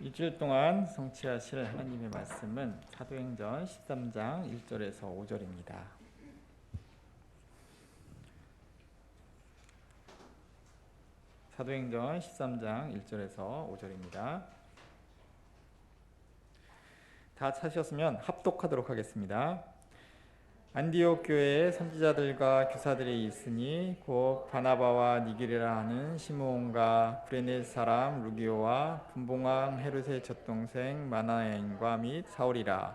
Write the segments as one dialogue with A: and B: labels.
A: 일주일 동안 성취하실 하나님의 말씀은 사도행전 13장 1절에서 5절입니다. 사도행전 13장 1절에서 5절입니다. 다 찾으셨으면 합독하도록 하겠습니다. 안디옥 교회에 선지자들과 교사들이 있으니 곧 바나바와 니게르라 하는 시므온과 구레네 사람 루기오와 분봉왕 헤롯의 젖동생 마나엔과 및 사울이라.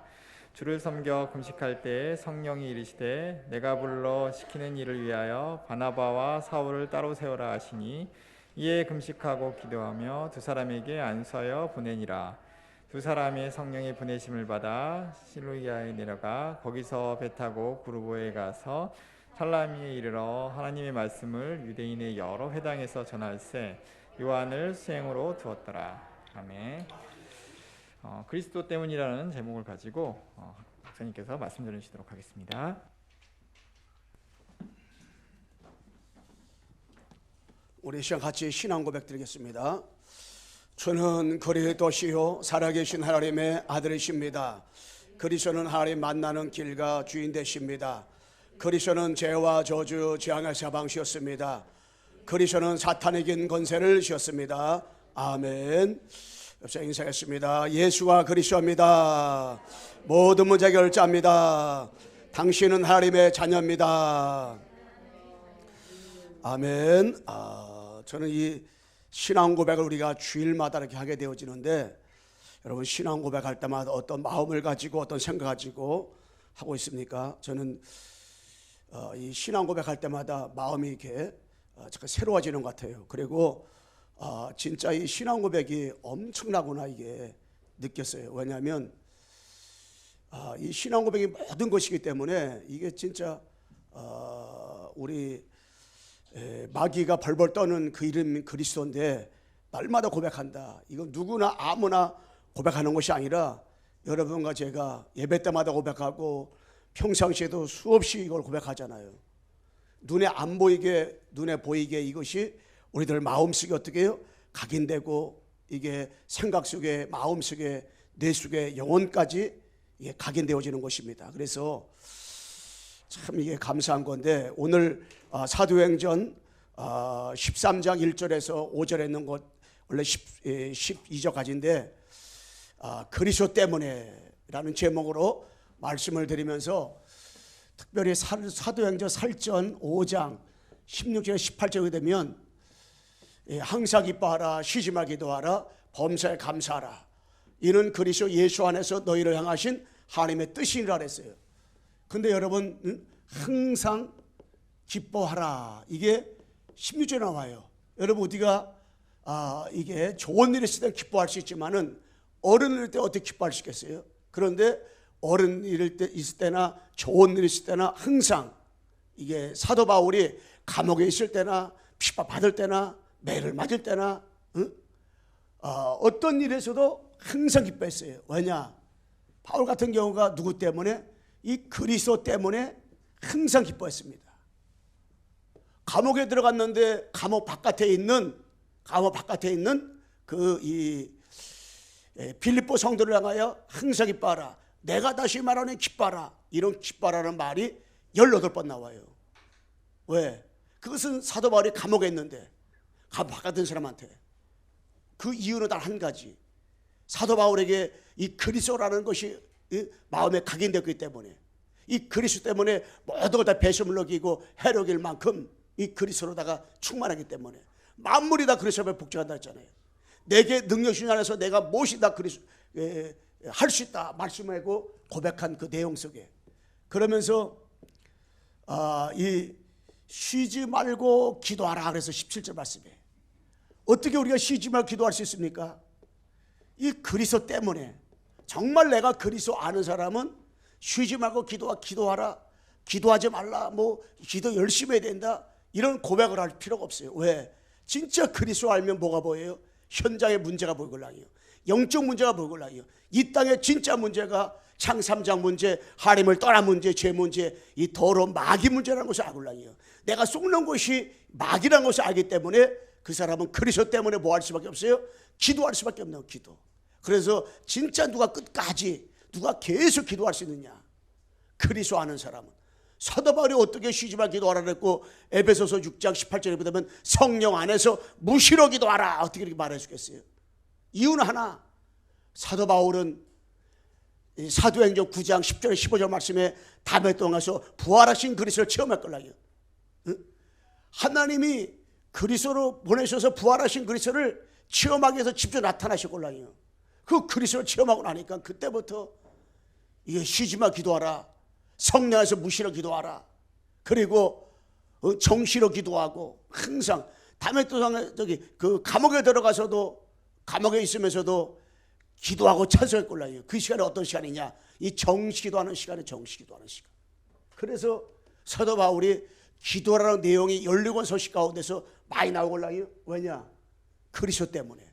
A: 주를 섬겨 금식할 때에 성령이 이르시되 내가 불러 시키는 일을 위하여 바나바와 사울을 따로 세우라 하시니 이에 금식하고 기도하며 두 사람에게 안수하여 보내니라. 두 사람의 성령의 보내심을 받아 실루야에 내려가 거기서 배 타고 구르보에 가서 살라미에 이르러 하나님의 말씀을 유대인의 여러 회당에서 전할세 요한을 수행으로 두었더라. 아멘. 그리스도 때문이라는 제목을 가지고 목사님께서 말씀 전해주시도록 하겠습니다.
B: 우리 시간 같이 신앙 고백 드리겠습니다. 저는 그리스도시요 살아계신 하나님의 아들이십니다. 그리스도는 하나님 만나는 길과 주인 되십니다. 그리스도는 죄와 저주 재앙의 사방시였습니다. 그리스도는 사탄의 긴 권세를 지었습니다. 아멘. 옆에 인사하겠습니다. 예수가 그리스도입니다. 모든 문제 결자입니다. 당신은 하나님의 자녀입니다. 아멘. 저는 이 신앙 고백을 우리가 주일마다 이렇게 하게 되어지는데, 여러분 신앙 고백할 때마다 어떤 마음을 가지고 어떤 생각 가지고 하고 있습니까? 저는 이 신앙 고백할 때마다 마음이 이렇게 새로워지는 것 같아요. 그리고 진짜 이 신앙 고백이 엄청나구나 이게 느꼈어요. 왜냐하면 이 신앙 고백이 모든 것이기 때문에 이게 진짜 우리 마귀가 벌벌 떠는 그 이름이 그리스도인데 날마다 고백한다. 이건 누구나 아무나 고백하는 것이 아니라 여러분과 제가 예배 때마다 고백하고 평상시에도 수없이 이걸 고백하잖아요. 눈에 안 보이게 눈에 보이게 이것이 우리들 마음속에 어떻게 해요? 각인되고 이게 생각 속에 마음 속에 뇌 속에 영혼까지 이게 각인되어지는 것입니다. 그래서 참 이게 감사한 건데, 오늘 사도행전 13장 1절에서 5절에 있는 것 원래 12절까지인데 그리스도 때문에 라는 제목으로 말씀을 드리면서 특별히 사도행전 8전 5장 16절에 18절에 되면 항상 기뻐하라, 쉬지 말 기도하라, 범사에 감사하라, 이는 그리스도 예수 안에서 너희를 향하신 하나님의 뜻이라 그랬어요. 근데 여러분 항상 기뻐하라 이게 16절에 나와요. 여러분 우리가 이게 좋은 일이 있을 때 기뻐할 수 있지만은 어른일 때 어떻게 기뻐할 수 있겠어요? 그런데 어른일 때 있을 때나 좋은 일이 있을 때나 항상 이게 사도 바울이 감옥에 있을 때나 핍박 받을 때나 매를 맞을 때나 어떤 일에서도 항상 기뻐했어요. 왜냐? 바울 같은 경우가 누구 때문에? 이 그리스도 때문에 항상 기뻐했습니다. 감옥에 들어갔는데 감옥 바깥에 있는 그 이 빌립보 성도를 향하여 항상 기뻐하라, 내가 다시 말하는 기뻐하라, 이런 기뻐하라는 말이 18번 나와요. 왜? 그것은 사도 바울이 감옥에 있는데 감옥 바깥에 있는 사람한테. 그 이유는 단 한 가지, 사도 바울에게 이 그리스도라는 것이 마음에 각인되었기 때문에, 이 그리스도 때문에 모든 걸 다 배심을 넘기고 해로길 만큼 이 그리스도로다가 충만하기 때문에 만물이 다 그리스도에 복종한다 했잖아요. 내게 능력이 안에서 내가 무엇이 다 그리스도 할 수 있다 말씀하고 고백한 그 내용 속에, 그러면서 이 쉬지 말고 기도하라 그래서 17절 말씀에 어떻게 우리가 쉬지 말고 기도할 수 있습니까? 이 그리스도 때문에. 정말 내가 그리스도 아는 사람은 쉬지 말고 기도하라, 기도하지 말라, 뭐 기도 열심히 해야 된다, 이런 고백을 할 필요가 없어요. 왜? 진짜 그리스도 알면 뭐가 보여요? 현장의 문제가 보이걸랑이요, 영적 문제가 보이걸랑이요, 이 땅의 진짜 문제가 창 3장 문제, 하나님을 떠난 문제, 죄 문제, 이 더러운 마귀 문제라는 것을 알걸랑이요. 내가 속는 것이 마귀라는 것을 알기 때문에 그 사람은 그리스도 때문에 뭐 할 수밖에 없어요? 기도할 수밖에 없는 기도. 그래서 진짜 누가 끝까지 누가 계속 기도할 수 있느냐? 그리스도 아는 사람은. 사도 바울이 어떻게 쉬지마 기도하라 그랬고 에베소서 6장 18절에 보면 성령 안에서 무시로 기도하라 어떻게 이렇게 말해 주겠어요? 이유는 하나. 사도 바울은 사도행전 9장 10절 15절 말씀에 담에 동에서 부활하신 그리스도를 체험할 거라요. 하나님이 그리스도로 보내셔서 부활하신 그리스도를 체험하기 위해서 직접 나타나실 거라요. 그 그리스도를 체험하고 나니까 그때부터 이게 쉬지마 기도하라, 성령 안에서 무시로 기도하라, 그리고 정시로 기도하고 항상 담에 동에 저기 그 감옥에 들어가서도 감옥에 있으면서도 기도하고 찬송할 거라요. 그 시간이 어떤 시간이냐? 이 정시 기도하는 시간이 정시 기도하는 시간. 그래서 사도 바울이 기도라는 내용이 17권 서식 가운데서 많이 나오걸라요. 왜냐? 그리스도 때문에.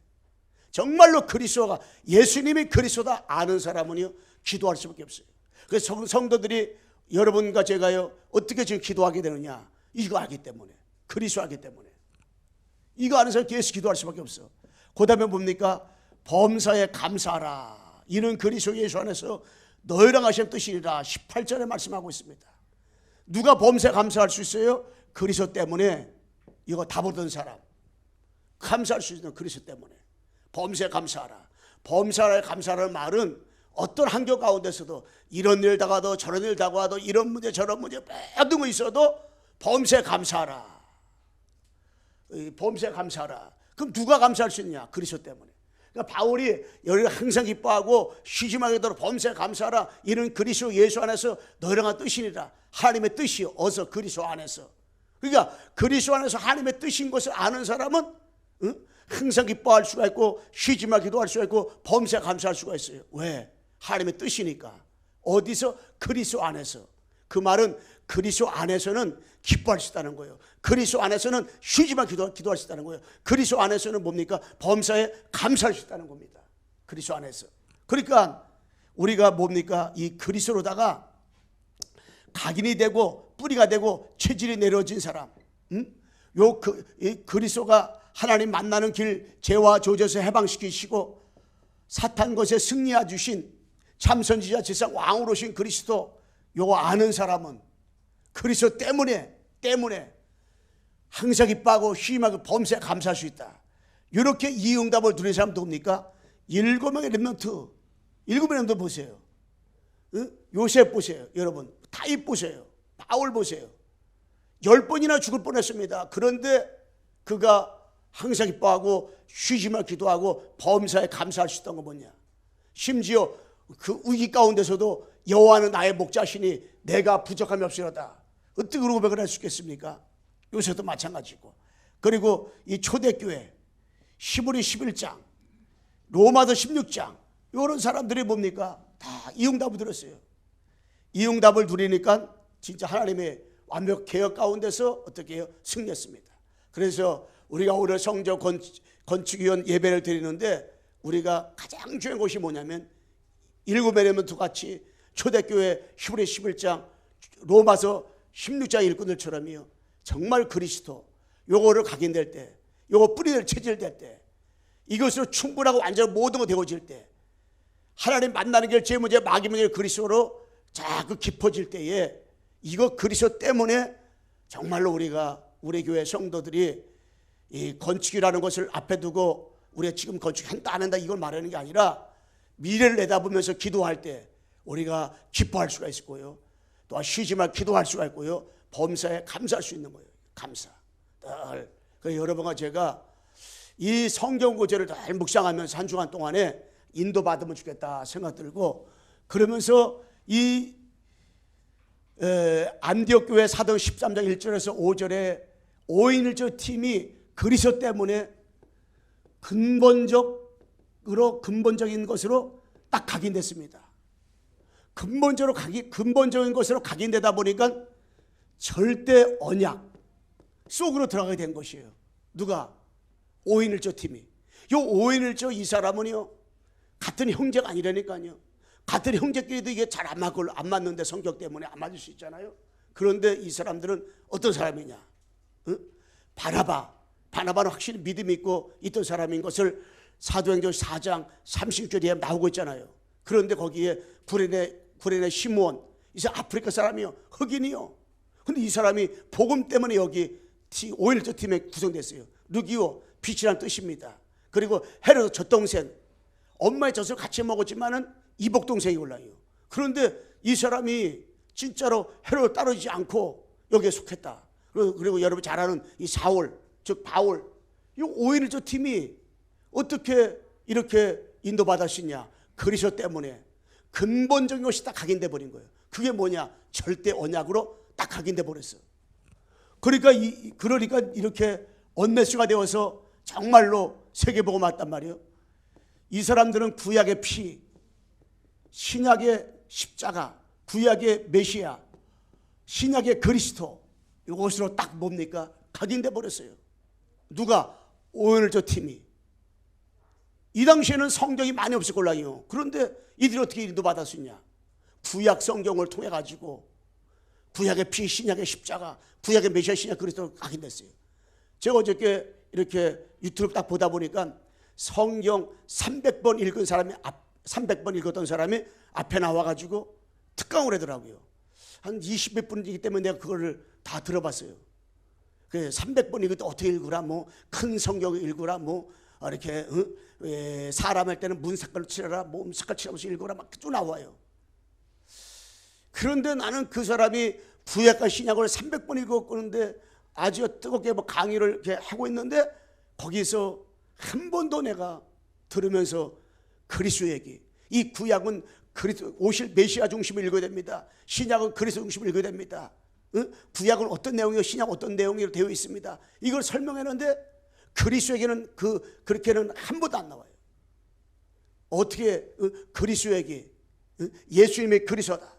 B: 정말로 그리스도가 예수님이 그리스도다 아는 사람은요 기도할 수밖에 없어요. 그래서 성도들이 여러분과 제가요 어떻게 지금 기도하게 되느냐? 이거 알기 때문에. 그리스도 알기 때문에. 이거 아는 사람이 계속 기도할 수밖에 없어. 그 다음에 뭡니까? 범사에 감사하라. 이는 그리스도 예수 안에서 너희랑 하신 뜻이니라. 18절에 말씀하고 있습니다. 누가 범사에 감사할 수 있어요? 그리스도 때문에. 이거 다 보던 사람 감사할 수 있는 그리스도 때문에. 범사에 감사하라. 범사에 감사하라는 말은 어떤 환경 가운데서도 이런 일 당하도 저런 일 당하도 이런 문제 저런 문제 모든 거 있어도 범사에 감사하라. 범사에 감사하라. 그럼 누가 감사할 수 있냐? 그리스도 때문에. 그러니까 바울이 여기를 항상 기뻐하고 쉬지 말도록 범사에 감사하라. 이는 그리스도 예수 안에서 너희랑 한 뜻이니라. 하나님의 뜻이 어서 그리스도 안에서. 그러니까 그리스도 안에서 하나님의 뜻인 것을 아는 사람은 항상 기뻐할 수가 있고 쉬지 말 기도할 수가 있고 범사에 감사할 수가 있어요. 왜? 하나님의 뜻이니까. 어디서? 그리스도 안에서. 그 말은 그리스도 안에서는 기뻐할 수 있다는 거예요. 그리스도 안에서는 쉬지만 기도할 수 있다는 거예요. 그리스도 안에서는 뭡니까? 범사에 감사할 수 있다는 겁니다. 그리스도 안에서. 그러니까 우리가 뭡니까? 이 그리스도로다가 각인이 되고 뿌리가 되고 체질이 내려진 사람. 이 그리스도가 하나님 만나는 길 죄와 조져서 해방시키시고 사탄 것에 승리해 주신 참선지자 지상 왕으로 오신 그리스도 요거 아는 사람은 그리스도 때문에 항상 기뻐하고 쉬임하고 범사에 감사할 수 있다. 이렇게 이 응답을 누린 사람 누굽니까? 7명의 렘넌트. 7명의 렘넌트 보세요. 요셉 보세요. 여러분 다윗 보세요. 바울 보세요. 10번이나 죽을 뻔했습니다. 그런데 그가 항상 기뻐하고 쉬지 말 기도하고 범사에 감사할 수 있던 건 뭐냐? 심지어 그 위기 가운데서도 여호와는 나의 목자시니 내가 부족함이 없으리로다. 어떻게 그런 고백을 할 수 있겠습니까? 요새도 마찬가지고. 그리고 이 초대교회 히브리 11장 로마서 16장 이런 사람들이 뭡니까? 다 이 응답을 들었어요. 이 응답을 누리니까 진짜 하나님의 완벽 개혁 가운데서 어떻게 해요? 승리했습니다. 그래서 우리가 오늘 성전 건축위원 예배를 드리는데 우리가 가장 중요한 것이 뭐냐면 7의 렘넌트 같이 초대교회 히브리 11장 로마서 16장 일꾼들처럼요 정말 그리스도 요거를 각인될 때 요거 뿌리를 체질될 때 이것으로 충분하고 완전 모든 거 되어질 때 하나님 만나는 길 제문제 마귀문제 그리스도로 자꾸 깊어질 때에 이거 그리스도 때문에 정말로 우리가 우리 교회 성도들이 이 건축이라는 것을 앞에 두고 우리가 지금 건축한다 안 한다 이걸 말하는 게 아니라 미래를 내다보면서 기도할 때 우리가 기뻐할 수가 있을 거예요. 또 쉬지 말 기도할 수가 있고요. 범사에 감사할 수 있는 거예요. 감사. 그 여러분과 제가 이 성경 구절을 잘 묵상하면서 한 주간 동안에 인도받으면 좋겠다 생각 들고 그러면서 이 안디옥 교회 사도 13장 1절에서 5절에 5인 1조 팀이 그리스도 때문에 근본적인 것으로 딱 각인됐습니다. 근본적인 것으로 각인되다 보니까 절대 언약 속으로 들어가게 된 것이에요. 누가? 5인 1조 팀이. 이 5인 1조 이 사람은요 같은 형제가 아니라니까요. 같은 형제끼리도 이게 잘 안 맞는데 성격 때문에 안 맞을 수 있잖아요. 그런데 이 사람들은 어떤 사람이냐? 바나바는 확실히 믿음이 있고 있던 사람인 것을 사도행전 4장 36절에 나오고 있잖아요. 그런데 거기에 구레네 시므온, 이 사람 아프리카 사람이요, 흑인이요. 근데 이 사람이 복음 때문에 여기 5.12 팀에 구성됐어요. 누기요? 빛이란 뜻입니다. 그리고 헤로드 젖동생, 엄마의 젖을 같이 먹었지만은 이복 동생이 올라요. 그런데 이 사람이 진짜로 헤로드 따르지 않고 여기에 속했다. 그리고 여러분 잘 아는 이 사울, 즉 바울, 이 5.12 팀이 어떻게 이렇게 인도받았느냐? 그리스도 때문에 근본적인 것이 딱 각인돼 버린 거예요. 그게 뭐냐? 절대 언약으로 딱 각인돼 버렸어. 그러니까 이렇게 언메시가 되어서 정말로 세계복음 왔단 말이에요. 이 사람들은 구약의 피, 신약의 십자가, 구약의 메시아, 신약의 그리스도, 이것으로 딱 뭡니까? 각인돼 버렸어요. 누가? 5.12 팀이. 이 당시에는 성경이 많이 없을 걸랑요. 그런데 이들이 어떻게 인도받을 수 있냐? 구약 성경을 통해 가지고 구약의 피, 신약의 십자가, 구약의 메시아, 신약 그리스도가 각인됐어요. 제가 어저께 이렇게 유튜브 딱 보다 보니까 성경 300번 읽은 사람이 300번 읽었던 사람이 앞에 나와가지고 특강을 하더라고요. 한 20몇 분이기 때문에 내가 그거를 다 들어봤어요. 300번 읽을 때 어떻게 읽으라, 뭐 큰 성경을 읽으라, 뭐 이렇게 사람 할 때는 문 색깔로 칠하라, 몸 색깔 칠하면서 읽으라, 막 쭉 나와요. 그런데 나는 그 사람이 구약과 신약을 300번 읽었는데 아주 뜨겁게 뭐 강의를 이렇게 하고 있는데 거기서 한 번도 내가 들으면서 그리스도 얘기, 이 구약은 그리스도 오실 메시아 중심을 읽어야 됩니다. 신약은 그리스도 중심을 읽어야 됩니다. 구약은 어떤 내용이고 신약은 어떤 내용으로 되어 있습니다. 이걸 설명했는데 그리스도에게는 그렇게는 한 번도 안 나와요. 어떻게 그리스도에게 예수님의 그리스도다.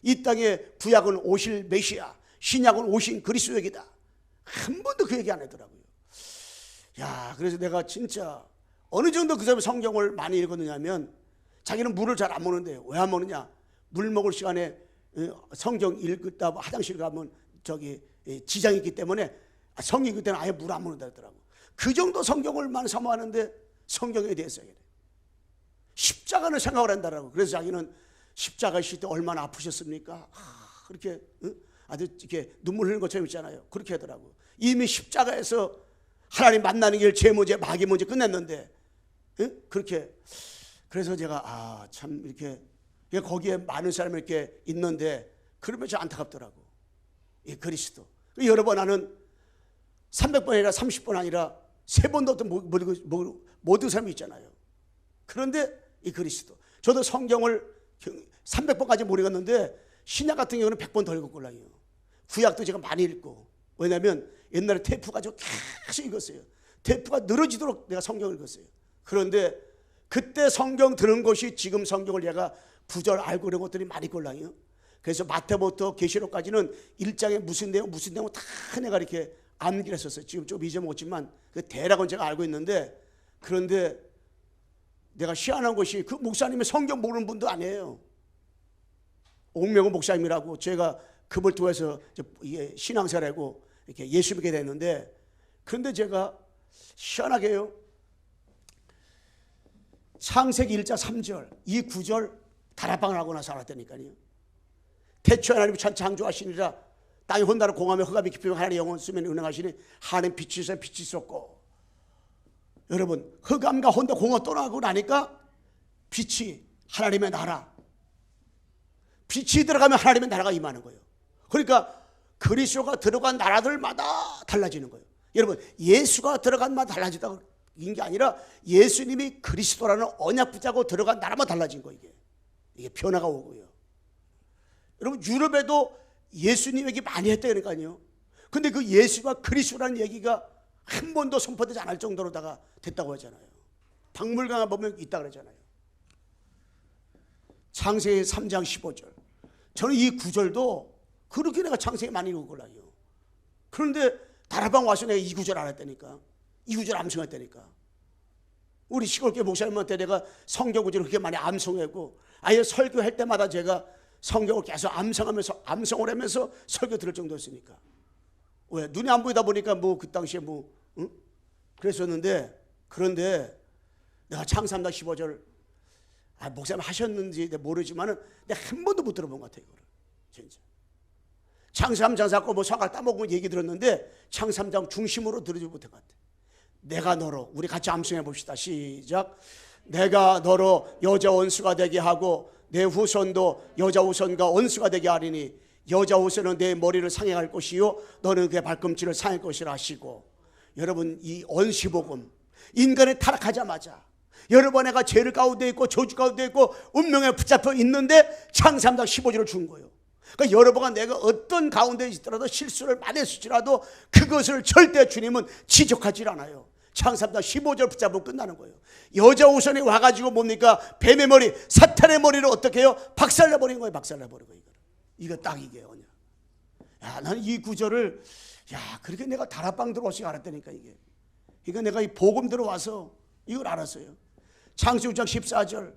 B: 이 땅에 구약은 오실 메시아, 신약은 오신 그리스도에게다. 한 번도 그 얘기 안 하더라고요. 야, 그래서 내가 진짜 어느 정도 그 사람이 성경을 많이 읽었느냐면 자기는 물을 잘 안 먹는데 왜 안 먹느냐? 물 먹을 시간에 성경 읽다 화장실 가면 저기 지장이 있기 때문에 성경 읽을 때는 아예 물 안 먹는다 그러더라고. 그 정도 성경을 많이 사모하는데 성경에 대해서 십자가는 생각을 한다라고. 그래서 자기는 십자가 있을 때 얼마나 아프셨습니까? 그렇게 아주 이렇게 눈물 흘리는 것처럼 있잖아요. 그렇게 하더라고. 이미 십자가에서 하나님 만나는 길 죄 문제, 마귀 문제 끝냈는데 그렇게. 그래서 제가 참 이렇게 거기에 많은 사람이 이렇게 있는데 그러면 저 안타깝더라고. 이 그리스도. 여러 번 나는 300번 아니라 30번 아니라 3번도 모든 사람이 있잖아요. 그런데 이 그리스도. 저도 성경을 300번까지 못 읽었는데 신약 같은 경우는 100번 더 읽었걸랑요. 구약도 제가 많이 읽고. 왜냐하면 옛날에 테이프 가지고 계속 읽었어요. 테이프가 늘어지도록 내가 성경을 읽었어요. 그런데 그때 성경 들은 것이 지금 성경을 내가 구절 알고 이런 것들이 많이 있걸랑요. 그래서 마태부터 계시록까지는 1장에 무슨 내용 다 내가 이렇게 암기를 했었어요. 지금 좀 잊어먹었지만 그 대략은 제가 알고 있는데, 그런데 내가 희한한 것이 그 목사님이 성경 모르는 분도 아니에요. 옥명호 목사님이라고 제가 그걸 통해서 신앙생활하고 이렇게 예수 믿게 됐는데, 그런데 제가 희한하게요, 창세기 1장 3절 이 구절 다락방을 하고 나서 알았다니까요. 태초에 하나님이 천지 창조하시니라 땅이 혼다로 공하며 흑암이 깊으며 하나님의 영원 수면에 운행하시니 하나님 빛이 있어 빛이 있었고. 여러분, 흑암과 혼다 공허 떠나고 나니까 빛이 하나님의 나라, 빛이 들어가면 하나님의 나라가 임하는 거예요. 그러니까 그리스도가 들어간 나라들마다 달라지는 거예요. 여러분, 예수가 들어간 마다 달라지다는 게 아니라 예수님이 그리스도라는 언약 붙잡고 들어간 나라만 달라진 거예요. 이게 변화가 오고요. 여러분, 유럽에도 예수님 얘기 많이 했다니까요. 근데 그 예수가 그리스도라는 얘기가 한 번도 선포되지 않을 정도로다가 됐다고 하잖아요. 박물관에 보면 있다 그러잖아요. 창세기 3장 15절. 저는 이 구절도 그렇게 내가 창세기 많이 읽었걸랑요. 그런데 다락방 와서 내가 이 구절 알았다니까. 이 구절 암송했다니까. 우리 시골교회 목사님한테 내가 성경 구절을 그렇게 많이 암송했고, 아예 설교할 때마다 제가 성경을 계속 암송하면서 암송을 하면서 설교 들을 정도였으니까. 왜? 눈이 안 보이다 보니까 뭐 그 당시에 뭐 그랬었는데, 그런데 내가 창세기 15절 목사님 하셨는지 모르지만은 내가 한 번도 못 들어본 것 같아요. 이거를 진짜. 창세기 3장 사건 뭐 성갈 따먹고 얘기 들었는데 창세기 3장 중심으로 들으지 못한 것 같아요. 내가 너로, 우리 같이 암송해 봅시다. 시작. 내가 너로 여자 원수가 되게 하고 내 후손도 여자 후손과 원수가 되게 하리니 여자 후손은 내 머리를 상행할 것이요 너는 그의 발꿈치를 상할 것이라 하시고. 여러분, 이 언시복음, 인간이 타락하자마자 여러분 애가 죄를 가운데 있고 저주 가운데 있고 운명에 붙잡혀 있는데 창세기 3장 15절을 준 거예요. 그러니까 여러분과 내가 어떤 가운데 있더라도 실수를 많이 했을지라도 그것을 절대 주님은 지적하지 않아요. 창세기 3장 15절 붙잡으면 끝나는 거예요. 여자 우선이 와가지고 뭡니까? 뱀의 머리, 사탄의 머리를 어떻게 해요? 박살내버린 거예요. 박살내버린 거예요. 이거 딱 이게요. 야, 나는 이 구절을 그렇게 내가 다락방 들어와서 알았다니까 이게. 그러니까 내가 이 복음 들어와서 이걸 알았어요. 창세기 6장 14절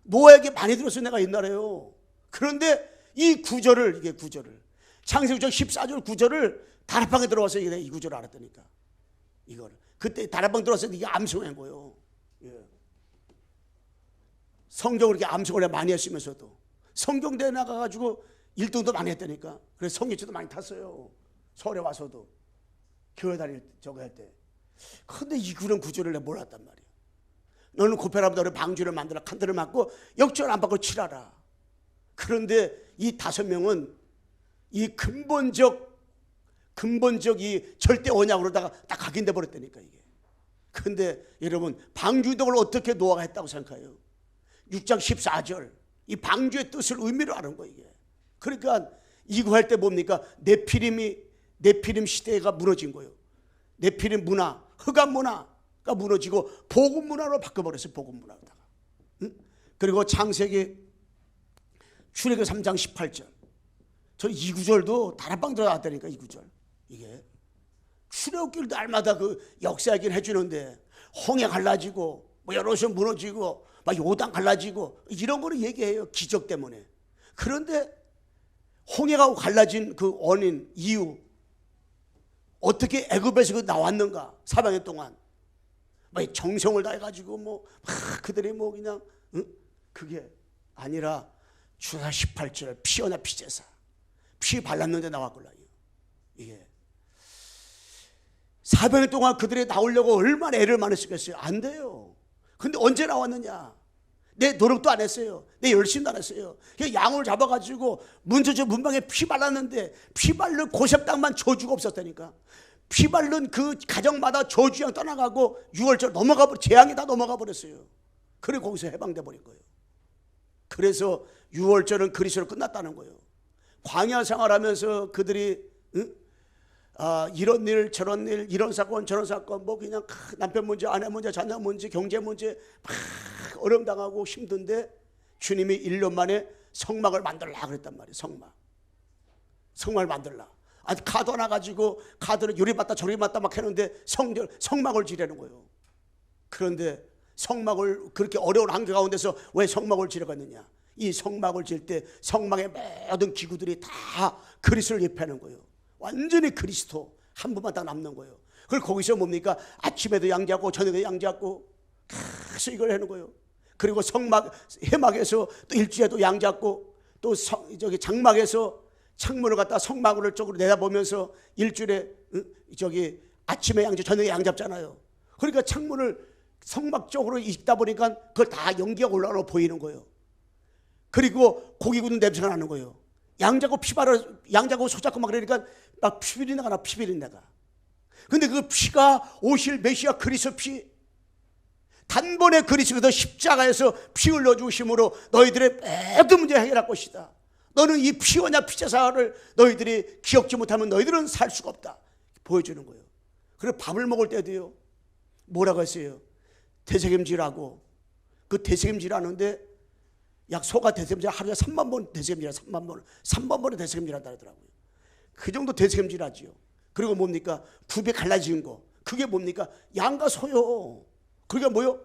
B: 노아에게 많이 들었어요. 내가 옛날에요. 그런데 이 구절을, 이게 구절을, 창세기 6장 14절 구절을 다락방에 들어와서 이 구절을 알았다니까. 이거를 그때 다락방 들어와서 이게 암송한 거예요. 예. 성경을 이렇게 암송을 많이 했으면서도 성경대에 나가가지고 1등도 많이 했다니까. 그래서 성경책도 많이 탔어요. 서울에 와서도 교회 다닐 저거 할 때. 근데 그런 구절을 내가 몰랐단 말이야. 너는 고페라보다 너를 방주를 만들어 칸들을 맞고 역전 안 받고 칠하라. 그런데 이 5명은 이 근본적 이 절대 언약으로다가 딱 각인돼 버렸다니까 이게. 근데 여러분, 방주덕을 어떻게 노아가 했다고 생각해요? 6장 14절 이 방주의 뜻을 의미로 아는 거예요 이게. 그러니까 이거 할 때 뭡니까? 네피림 시대가 무너진 거예요. 네피림 문화, 흑암 문화가 무너지고 복음 문화로 바꿔버렸어요. 복음 문화로다가. 응? 그리고 창세기 출애굽 3장 18절. 저 이 구절도 다락방 들어갔다니까 이 구절. 이게 출애굽길 날마다 그 역사 얘기를 해주는데 홍해 갈라지고 뭐 여로선 무너지고 막 요단 갈라지고 이런 거를 얘기해요. 기적 때문에. 그런데 홍해가 갈라진 그 원인, 이유, 어떻게 애굽에서 나왔는가 400년 동안 막 정성을 다해가지고 뭐 그들이 뭐 그냥 그게 아니라 주사 18절 피어나 피제사 피 발랐는데 나왔걸라. 이게 400년 동안 그들이 나오려고 얼마나 애를 많이 쓰겠어요. 안 돼요. 근데 언제 나왔느냐? 내 노력도 안 했어요. 내 열심도 안 했어요. 양을 잡아가지고 문방에 피 발랐는데 피 바른 고셉 땅만 저주가 없었다니까. 피 바른 그 가정마다 저주양 떠나가고 6월절 넘어가 버려, 재앙이 다 넘어가 버렸어요. 그리고 거기서 해방돼 버린 거예요. 그래서 6월절은 그리스도로 끝났다는 거예요. 광야 생활하면서 그들이 이런 일 저런 일 이런 사건 저런 사건 뭐 그냥 남편 문제 아내 문제 자녀 문제 경제 문제 막 어려움 당하고 힘든데 주님이 1년 만에 성막을 만들라 그랬단 말이에요. 성막을 만들라. 아니 카드 하나 가지고 카드를 요리 봤다 저리 봤다 막 했는데 성막을 지려는 거예요. 그런데 성막을 그렇게 어려운 한계 가운데서 왜 성막을 지려고 했느냐? 이 성막을 질 때 성막의 모든 기구들이 다 그리스도를 예표하는 거예요. 완전히 그리스도 한 분만 딱 남는 거예요. 그리고 거기서 뭡니까? 아침에도 양 잡고 저녁에도 양 잡고 계속 이걸 하는 거예요. 그리고 성막 해막에서 또 일주일에도 양 잡고 또 저기 장막에서 창문을 갖다 성막을 쪽으로 내다보면서 일주일에 저기 아침에 양 잡고 저녁에 양 잡잖아요. 그러니까 창문을 성막 쪽으로 있다 보니까 그걸 다 연기가 올라가고 보이는 거예요. 그리고 고기 굽는 냄새가 나는 거예요. 양자고 양자고 소자고 막 그러니까 막 피비린내가 나, 피비린내가. 근데 그 피가 오실 메시아 그리스도 피, 단번에 그리스도 십자가에서 피 흘려주심으로 너희들의 모든 문제 해결할 것이다. 너는 이 피오냐 피제사를 너희들이 기억지 못하면 너희들은 살 수가 없다. 보여주는 거예요. 그리고 밥을 먹을 때도요. 뭐라고 했어요? 대책임지라고. 그 대책임지라는데 약 소가 대책임질 하루에 3만 번 대책임질이라 3만 번에 대책임질한다 하더라고요. 그 정도 대책임질하지요. 그리고 뭡니까? 굽이 갈라지는 거. 그게 뭡니까? 양과 소요. 그게 뭐요?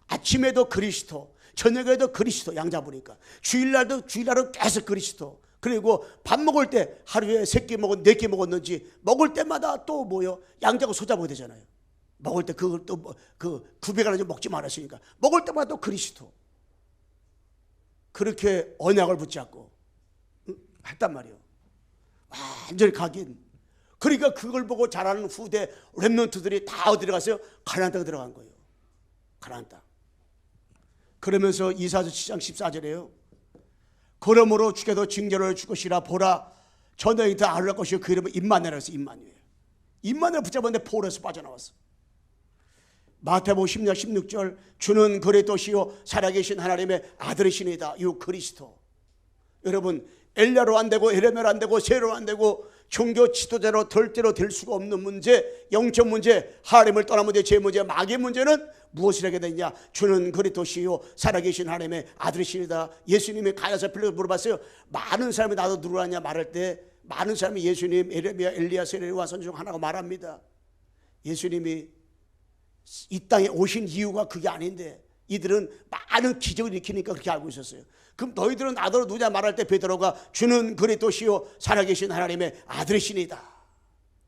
B: 아침에도 그리스도, 저녁에도 그리스도 양 잡으니까. 주일날은 계속 그리스도. 그리고 밥 먹을 때 하루에 3끼 먹었, 4끼 먹었는지 먹을 때마다 또 뭐요? 양 잡고 소 잡아야 되잖아요. 먹을 때 그걸 또 그 구별하지 먹지 말았으니까 먹을 때마다 또 그리스도. 그렇게 언약을 붙잡고 했단 말이에요. 완전히 각인. 그러니까 그걸 보고 자라는 후대 렘넌트들이 다 어디 들어갔어요? 가나안 땅에 들어간 거예요. 가나안 땅. 그러면서 이사야서 7장 14절에요. 그러므로 주께서 징조를 줄 것이라 보라 저 너희 다 아뢰할 것이요 그 이름은 임마누엘이라 했어요. 임마누엘 붙잡았는데 포로에서 빠져나왔어. 마태복음 10장 16절 주는 그리스도시요 살아계신 하나님의 아들이시니다. 이 그리스도. 여러분 엘리야로 안 되고 에레미야로 안 되고 세로로 안 되고 종교 지도자로 절대로 될 수가 없는 문제, 영적 문제, 하나님을 떠난 문제, 제 문제, 마귀의 문제는 무엇을 하게 되냐? 주는 그리스도시요 살아계신 하나님의 아들이시니다. 예수님이 가야사 빌라도 물어봤어요. 많은 사람이 나도 누구라냐 말할 때 많은 사람이 예수님, 에레미야, 엘리야, 세례요한 선지 중 하나가 말합니다. 예수님이 이 땅에 오신 이유가 그게 아닌데 이들은 많은 기적을 일으키니까 그렇게 알고 있었어요. 그럼 너희들은 나더러 누구냐 말할 때 베드로가 주는 그리스도시요 살아계신 하나님의 아들이시니다.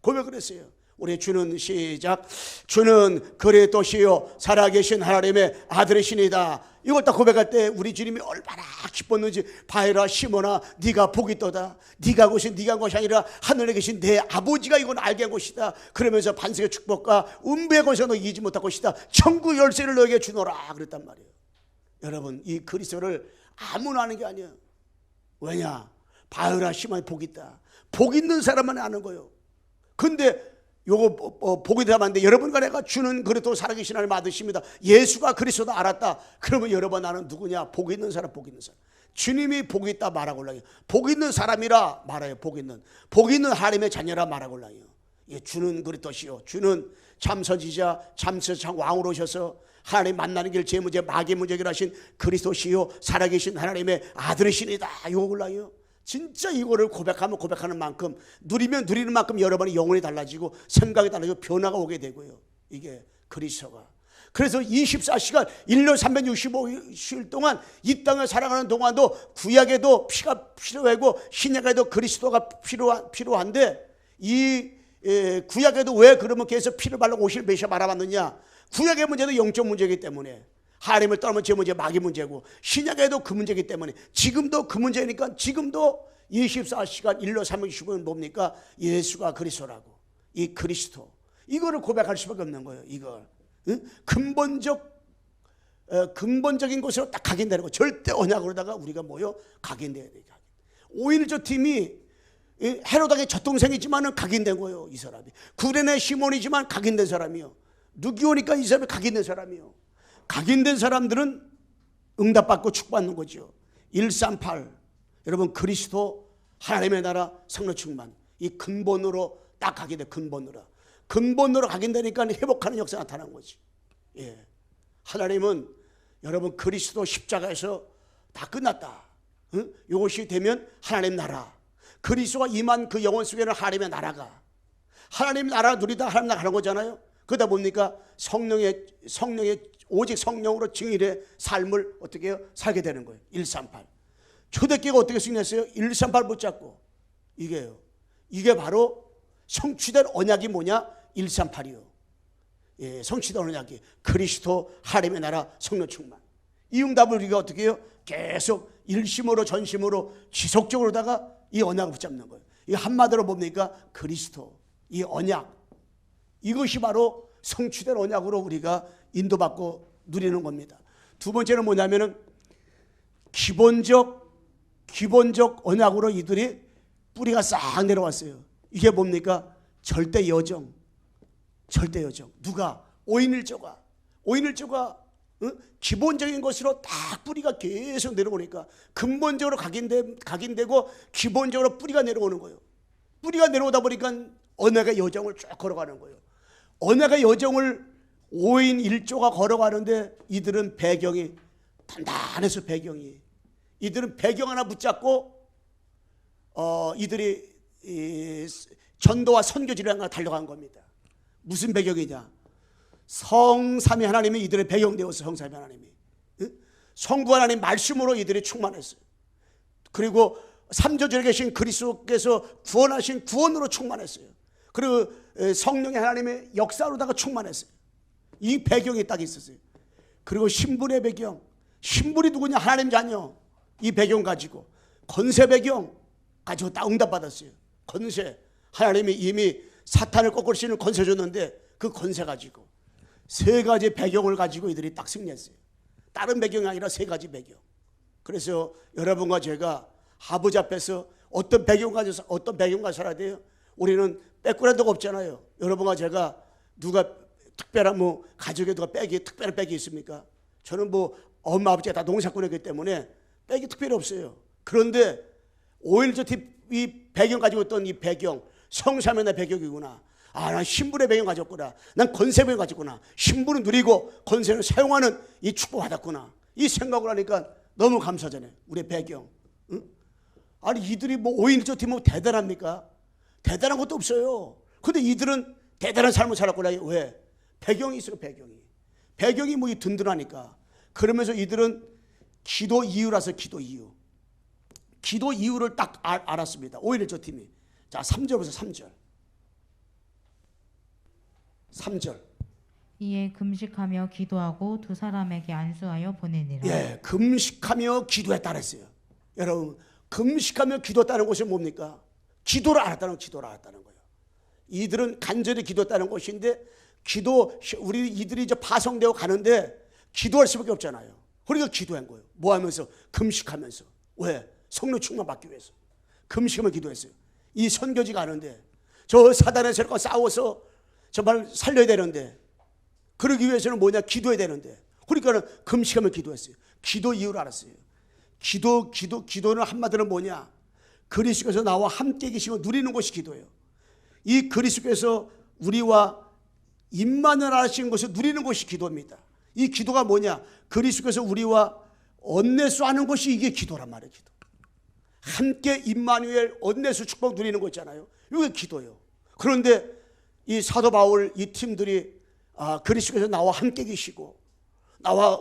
B: 고백을 했어요. 우리 주는 시작. 주는 그리스도시요 살아계신 하나님의 아들이시니다. 이걸 딱 고백할 때 우리 주님이 얼마나 기뻤는지 바해라 시몬아 네가 복이 있도다. 네가 것이 네가 한 것이 아니라 하늘에 계신 내 아버지가 이건 알게 한 것이다. 그러면서 반석의 축복과 은배의 것을 너 이기지 못할 것이다. 천국 열쇠를 너에게 주노라 그랬단 말이에요. 여러분 이 그리스도를 아무나 아는 게 아니에요. 왜냐? 바해라 시몬이 복이 있다. 복 있는 사람만 아는 거예요. 근데 요거 보게 되면 여러분과 내가 주는 그리스도 살아계신 하나님 아드십니다. 예수가 그리스도도 알았다. 그러면 여러분 나는 누구냐? 복 있는 사람, 복 있는 사람. 주님이 복이 있다 말하고 올라요. 복 있는 사람이라 말해요. 복 있는 하나님의 자녀라 말하고 올라요. 예, 주는 그리스도시요. 주는 참선지자, 참선장 왕으로 오셔서 하나님 만나는 길 제 문제, 마귀의 문제를 하신 그리스도시요 살아계신 하나님의 아들이시니다. 이거 올라요. 진짜 이거를 고백하면 고백하는 만큼 누리면 누리는 만큼 여러분의 영혼이 달라지고 생각이 달라지고 변화가 오게 되고요. 이게 그리스도가. 그래서 24시간 1년 365일 동안 이 땅을 살아가는 동안도 구약에도 피가 필요하고 신약에도 그리스도가 필요한데 이 구약에도 왜 그러면 계속 피를 바르고 옷을 메셔 바라봤느냐? 구약의 문제도 영적 문제이기 때문에 하나님을 떠나면 제 문제 마귀 문제고 신약에도 그 문제이기 때문에 지금도 그 문제니까 지금도 24시간 1년 365일 뭡니까? 예수가 그리스도라고. 이 그리스도 이거를 고백할 수밖에 없는 거예요. 이걸 근본적인 곳으로 딱 각인되는 거. 절대 언약으로다가 우리가 뭐요? 각인돼야 돼요. 5.16 팀이 헤로당의 젖동생이지만은 각인된 거예요. 이 사람이 구레네 시몬이지만 각인된 사람이요. 누기오니까 이 사람이 각인된 사람이요. 각인된 사람들은 응답받고 축복받는 거죠. 138 여러분 그리스도 하나님의 나라 성령 충만 이 근본으로 딱 각인돼. 근본으로 각인되니까 회복하는 역사가 나타난 거지. 예. 하나님은 여러분 그리스도 십자가에서 다 끝났다. 이것이 되면 하나님 나라 그리스도가 임한 그 영혼 속에는 하나님의 나라가 하나님 나라 누리다 하나님 나라 가는 거잖아요. 그러다 보니까 성령의 오직 성령으로 증인의 삶을 어떻게 해요? 살게 되는 거예요. 138 초대교회가 어떻게 승리했어요? 138 붙잡고 이게요. 이게 바로 성취된 언약이 뭐냐? 138이요. 예, 성취된 언약이 그리스도 하나님의 나라 성령 충만. 이 응답을 우리가 어떻게 해요? 계속 일심으로 전심으로 지속적으로다가 이 언약을 붙잡는 거예요. 이 한마디로 뭡니까? 그리스도 이 언약 이것이 바로 성취된 언약으로 우리가 인도받고 누리는 겁니다. 두 번째는 뭐냐면은 기본적 언약으로 이들이 뿌리가 싹 내려왔어요. 이게 뭡니까? 절대 여정. 누가? 5인일조가 기본적인 것으로 딱 뿌리가 계속 내려오니까 근본적으로 각인되고 기본적으로 뿌리가 내려오는 거예요. 뿌리가 내려오다 보니까 언약의 여정을 쭉 걸어가는 거예요. 언약의 여정을 5인 1조가 걸어가는데 이들은 배경이 단단해서 이들은 배경 하나 붙잡고 이들이 전도와 선교지를 향해 달려간 겁니다. 무슨 배경이냐? 성삼위 하나님이 이들의 배경 되어서 성삼위 하나님이 성부 하나님 말씀으로 이들이 충만했어요. 그리고 삼조절에 계신 그리스도께서 구원하신 구원으로 충만했어요. 그리고 성령의 하나님의 역사로다가 충만했어요. 이 배경이 딱 있었어요. 그리고 신분의 배경, 신분이 누구냐? 하나님 자녀. 이 배경 가지고 권세 배경 가지고 딱 응답받았어요. 권세, 하나님이 이미 사탄을 꺾을 수 있는 권세 줬는데 그 권세 가지고 세 가지 배경을 가지고 이들이 딱 승리했어요. 다른 배경이 아니라 세 가지 배경. 그래서 여러분과 제가 아버지 앞에서 어떤 배경 가져서 어떤 배경 가서 살아야 돼요? 우리는 빼꾸란 데가 없잖아요. 여러분과 제가 누가 특별한 뭐 가족에 누가 특별한 빽이 있습니까? 저는 뭐 엄마 아버지가 다 농사꾼이기 때문에 빽이 특별히 없어요. 그런데 5.16 이 배경 가지고 있던 이 배경, 성삼위의 배경이구나. 아, 난 신분의 배경 가졌구나. 난 권세 배경 가졌구나. 신분은 누리고 권세를 사용하는 이 축복 받았구나. 이 생각을 하니까 너무 감사하잖아요. 우리의 배경. 응? 아니 이들이 뭐 5.16 팀 뭐 대단합니까? 대단한 것도 없어요. 근데 이들은 대단한 삶을 살았구나. 왜? 배경이 있어요. 배경이 뭐 든든하니까. 그러면서 이들은 기도 이유라서 기도 이유. 기도 이유를 딱 알았습니다. 5.16 팀이. 자, 3절부터 3절.
C: 이에 금식하며 기도하고 두 사람에게 안수하여 보내니라.
B: 예, 금식하며 기도했다 그랬어요. 여러분, 금식하며 기도했다는 것이 뭡니까? 기도를 알았다는 거예요. 이들은 간절히 기도했다는 것인데 우리 이들이 이제 파송되어 가는데 기도할 수밖에 없잖아요. 그러니까 기도한 거예요. 뭐 하면서? 금식하면서. 왜? 성령 충만 받기 위해서. 금식하며 기도했어요. 이 선교지가 가는데 저 사단의 세력과 싸워서 정말 살려야 되는데 그러기 위해서는 뭐냐? 기도해야 되는데 그러니까는 금식하며 기도했어요. 기도 이유를 알았어요. 기도는 한마디로 뭐냐? 그리스도께서 나와 함께 계시고 누리는 것이 기도예요. 이 그리스도께서 우리와 임만을 하시는 것을 누리는 것이 기도입니다. 이 기도가 뭐냐? 그리스도께서 우리와 언내수 하는 것이 이게 기도란 말이에요. 기도. 함께 임마누엘 언내수 축복 누리는 거 있잖아요. 이게 기도예요. 그런데 이 사도 바울 이 팀들이 그리스도께서 나와 함께 계시고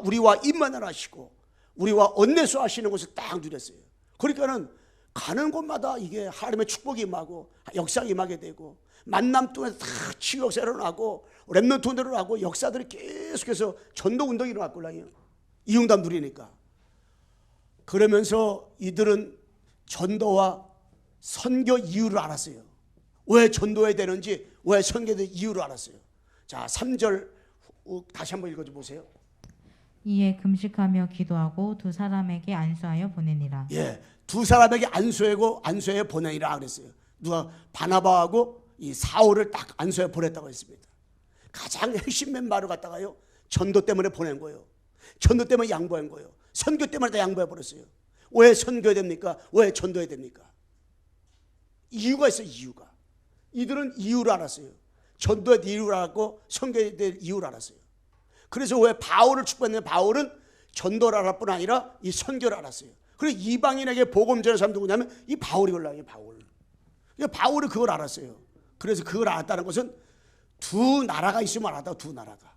B: 우리와 임만을 하시고 우리와 언내수 하시는 것을 딱 누렸어요. 그러니까는 가는 곳마다 이게 하나님의 축복이 임하고 역사가 임하게 되고 만남 통해서 다 치유 역사가 일어나고 렘넌트 운동을 하고 역사들이 계속해서 전도 운동이 일어났거든요. 이응답 누리니까. 그러면서 이들은 전도와 선교 이유를 알았어요. 왜 전도해야 되는지, 왜 선교해야 되는지 이유를 알았어요. 자, 3절 다시 한번 읽어줘 보세요.
C: 이에 금식하며 기도하고 두 사람에게 안수하여 보내니라.
B: 예, 두 사람에게 안수해 보내니라 그랬어요. 누가? 바나바하고 이 사울을 딱 안수해 보냈다고 했습니다. 가장 핵심 멤버를 갖다가요 전도 때문에 보낸 거예요. 전도 때문에 양보한 거예요. 선교 때문에 다 양보해 버렸어요. 왜 선교해야 됩니까? 왜 전도해야 됩니까? 이유가 있어요. 이유가. 이들은 이유를 알았어요. 전도에 대한 이유를 알았고 선교에 대한 이유를 알았어요. 그래서 왜 바울을 축복했냐면 바울은 전도를 알았 뿐 아니라 이 선교를 알았어요. 그리고 이방인에게 복음 전하는 사람 누구냐면 이 바울이 올라요. 바울이 그걸 알았어요. 그래서 그걸 알았다는 것은 두 나라가 있으면 알았다. 두 나라가.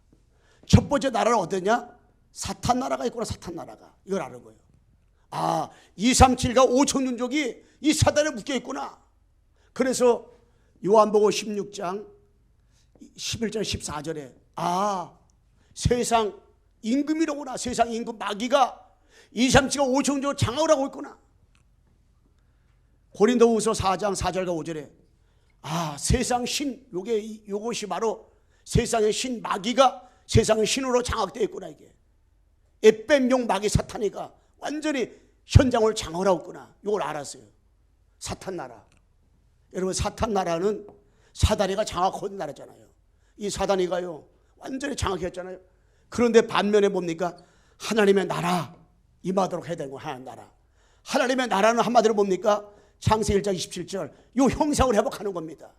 B: 첫 번째 나라는 어떠냐? 사탄 나라가 있구나. 사탄 나라가. 이걸 아는 거예요. 237과 5천 윤족이 이 사단에 묶여 있구나. 그래서 요한복음 16장 11절 14절에 세상 임금이로구나. 세상 임금 마귀가 237과 5천 윤족을 장악을 하고 있구나. 고린도후서 4장 4절과 5절에 세상 신, 요것이 바로 세상의 신 마귀가 세상의 신으로 장악되어 있구나. 이게 에뱀용 마귀 사탄이가 완전히 현장을 장악을 하고 있구나. 이걸 알았어요. 사탄 나라. 여러분, 사탄 나라는 사다리가 장악한 나라잖아요. 이 사다리가요 완전히 장악했잖아요. 그런데 반면에 뭡니까? 하나님의 나라 임하도록 해야 되는 거예요. 하나님 나라. 하나님의 나라는 한마디로 뭡니까? 창세기 1장 27절 이 형상을 회복하는 겁니다.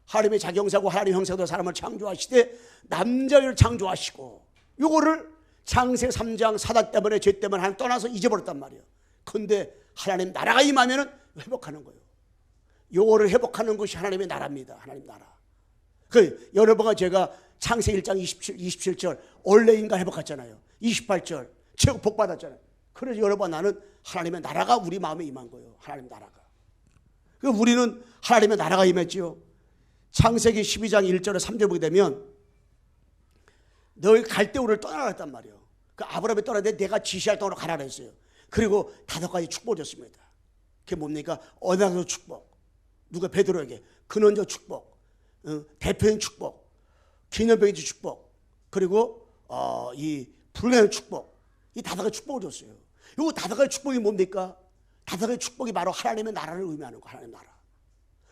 B: 하나님의 자기 형상과 하나님의 형상으로 사람을 창조하시되 남자를 창조하시고 요거를 창세기 3장 사단 때문에 죄 때문에 하나님 떠나서 잊어버렸단 말이에요. 그런데 하나님 나라가 임하면 회복하는 거예요. 요거를 회복하는 것이 하나님의 나라입니다. 하나님 나라. 여러분과 제가 창세기 1장 27절 원래 인간 회복했잖아요. 28절 제가 복 받았잖아요. 그래서 여러분 나는 하나님의 나라가 우리 마음에 임한 거예요. 하나님 나라가. 우리는 하나님의 나라가 임했지요. 창세기 12장 1절에 3절 보게 되면 너희 갈대우를 떠나라 했단 말이에요. 그 아브라함이 떠나는데 내가 지시할 땅으로 가라 그랬어요. 그리고 5가지 축복을 줬습니다. 그게 뭡니까? 언약의 축복, 누가 베드로에게 근원적 축복, 대표인 축복, 기념병지 축복, 그리고 이 불가능 축복, 이 5가지 축복을 줬어요. 이 5가지 축복이 뭡니까? 5가지 축복이 바로 하나님의 나라를 의미하는 거, 하나님 나라.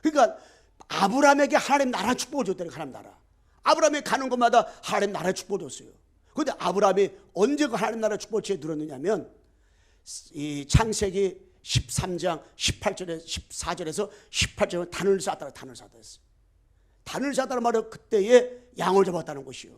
B: 그러니까 아브라함에게 하나님 나라 축복을 줬다는 하나님 나라. 아브라함이 가는 곳마다 하나님 나라 축복을 줬어요. 그런데 아브라함이 언제 그 하나님 나라 축복을 지에 누렸느냐면 이 창세기 13장 18절에 14절에서 18절에 단을 쌓았다. 단을 쌓았다 했어요. 단을 쌓았다는 말은 그때에 양을 잡았다는 것이요.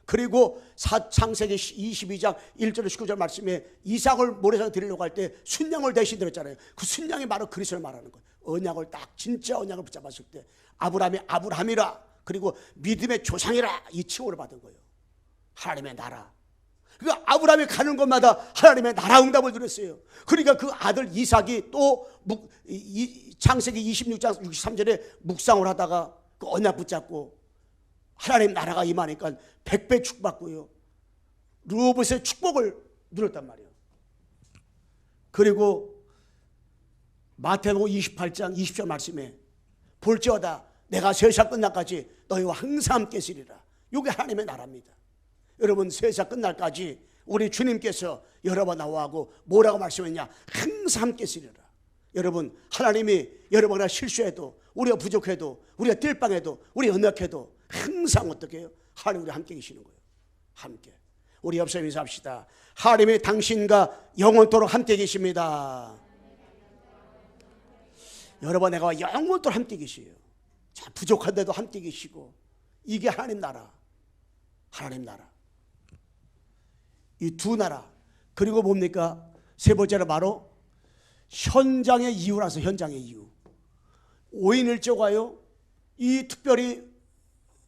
B: 그리고 창세기 22장 1절에 19절 말씀에 이삭을 모래사에 드리려고 할 때 순양을 대신 드렸잖아요. 그 순양이 바로 그리스도를 말하는 거예요. 언약을 딱 진짜 언약을 붙잡았을 때 아브라함이 아브라함이라, 그리고 믿음의 조상이라, 이 칭호를 받은 거예요. 하나님의 나라. 그러니까 아브라함이 가는 곳마다 하나님의 나라 응답을 드렸어요. 그러니까 그 아들 이삭이 또 창세기 26장 63절에 묵상을 하다가 그 언약 붙잡고 하나님 나라가 임하니까 100배 축복받고요. 르호봇의 축복을 누렸단 말이에요. 그리고 마태복음 28장 20절 말씀에 볼지어다 내가 세상 끝날까지 너희와 항상 함께 있으리라. 이게 하나님의 나라입니다. 여러분, 세상 끝날까지 우리 주님께서 여러 번 나와하고 뭐라고 말씀했냐? 항상 함께 있으리라. 여러분, 하나님이 여러분이나 실수해도, 우리가 부족해도, 우리가 띨빵해도, 우리 연약해도 항상 어떻게 해요? 하나님 우리 함께 계시는 거예요. 함께. 우리 옆서 인사합시다. 하나님이 당신과 영원토록 함께 계십니다. 여러분, 내가 영원토록 함께 계세요. 자, 부족한데도 함께 계시고, 이게 하나님 나라. 하나님 나라. 이 2 나라. 그리고 뭡니까? 세 번째는 바로 현장의 이유라서, 현장의 이유. 5인 1조가요, 이 특별히